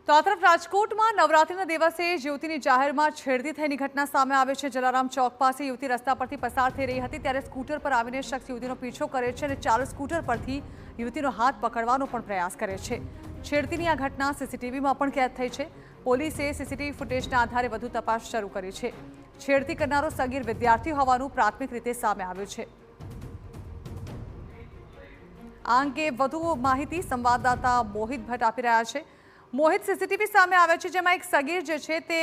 તો આ તરફ રાજકોટમાં નવરાત્રિના દિવસે યુવતીની જાહેરમાં છેડતી થઈની ઘટના સામે આવે છે। જલારામ ચોક પાસે યુવતી રસ્તા પરથી પસાર થઈ રહી હતી ત્યારે સ્કૂટર પર આવીને શખ્સ યુવતીનો પીછો કરે છે અને ચાલુ સ્કૂટર પરથી યુવતીનો હાથ પકડવાનો પણ પ્રયાસ કરે છે। છેડતીની આ ઘટના સીસીટીવીમાં પણ કેદ થઈ છે। પોલીસે સીસીટીવી ફૂટેજના આધારે વધુ તપાસ શરૂ કરી છે। છેડતી કરનારો સગીર વિદ્યાર્થી હોવાનું પ્રાથમિક રીતે સામે આવ્યું છે। આ અંગે વધુ માહિતી સંવાદદાતા મોહિત ભટ્ટ આપી રહ્યા છે। મોહિત, સીસીટીવી સામે આવે છે જેમાં એક સગીર જે છે તે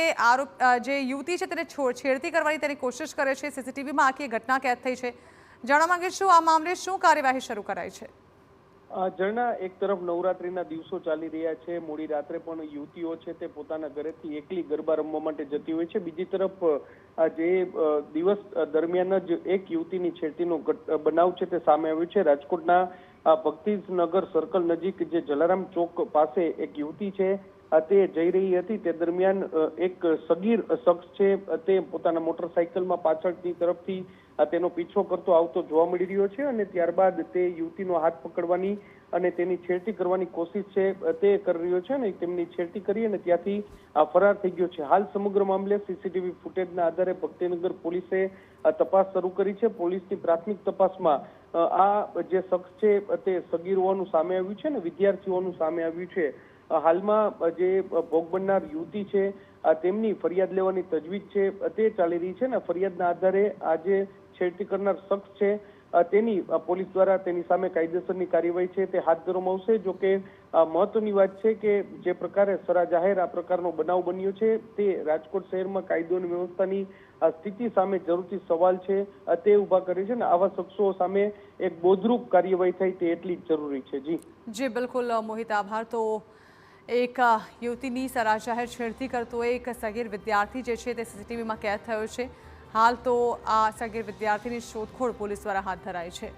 જે યુવતી છે તેને છેડતી કરવાની તેની કોશિશ કરે છે। સીસીટીવીમાં આખી ઘટના કેદ થઈ છે। જાણવા માંગીશું આ મામલે શું કાર્યવાહી શરૂ કરાઈ છે? ઝરણા, એક તરફ નવરાત્રીના દિવસો ચાલી રહ્યા છે, મોડી રાત્રે પણ યુવતીઓ છે તે પોતાના ઘરેથી એકલી ગરબા રમવા માટે જતી હોય છે। બીજી તરફ જે દિવસ દરમિયાન જ એક યુવતીની છેડતીનો બનાવ છે તે સામે આવ્યો છે। રાજકોટના ભક્તિનગર સર્કલ નજીક જે જલારામ ચોક પાસે એક યુવતી છે તે જઈ રહી હતી તે દરમિયાન એક સગીર શખ્સ છે તે પોતાના મોટરસાયકલમાં પાછળની તરફથી તેનો પીછો કરતો આવતો જોવા મળી રહ્યો છે અને ત્યારબાદ તે યુવતીનો હાથ પકડવાની અને તેની છેડતી કરવાની કોશિશ છે તે કરી રહ્યો છે અને તેમની છેડતી કરી અને ત્યાંથી ફરાર થઈ ગયો છે। હાલ સમગ્ર મામલે સીસીટીવી ફૂટેજના આધારે ભક્તિનગર પોલીસે તપાસ શરૂ કરી છે। પોલીસની પ્રાથમિક તપાસમાં આ જે શખ્સ છે તે સગીર હોવાનું સામે આવ્યું છે અને વિદ્યાર્થી હોવાનું સામે આવ્યું છે। હાલમાં જે ભોગ બનનાર યુવતી છે તેમની ફરિયાદ લેવાની તજવીજ છે તે ચાલી રહી છે અને ફરિયાદના આધારે આ જે છેડતી કરનાર શખ્સ છે તેની પોલીસ દ્વારા તેની સામે કાયદેસરની કાર્યવાહી છે તે હાથ ધરવામાં આવશે। જો કે મહત્વની વાત છે કે જે પ્રકારે સરા જાહેર આ પ્રકારનો બનાવ બન્યો છે તે રાજકોટ શહેરમાં કાયદો અને વ્યવસ્થાની સ્થિતિ સામે જરૂરથી સવાલ છે તે ઉભા કરે છે અને આવા શખ્સો સામે એક બોધરૂપ કાર્યવાહી થાય તે એટલી જ જરૂરી છે। જી બિલકુલ મોહિત, આભાર। તો એક યુવતીની સરા જાહેર છેડતી કરતો એક સગીર વિદ્યાર્થી જે છે તે સીસીટીવીમાં કેદ થયો છે। હાલ તો આ સગીર વિદ્યાર્થીની શોધખોળ પોલીસ દ્વારા હાથ ધરાઈ છે।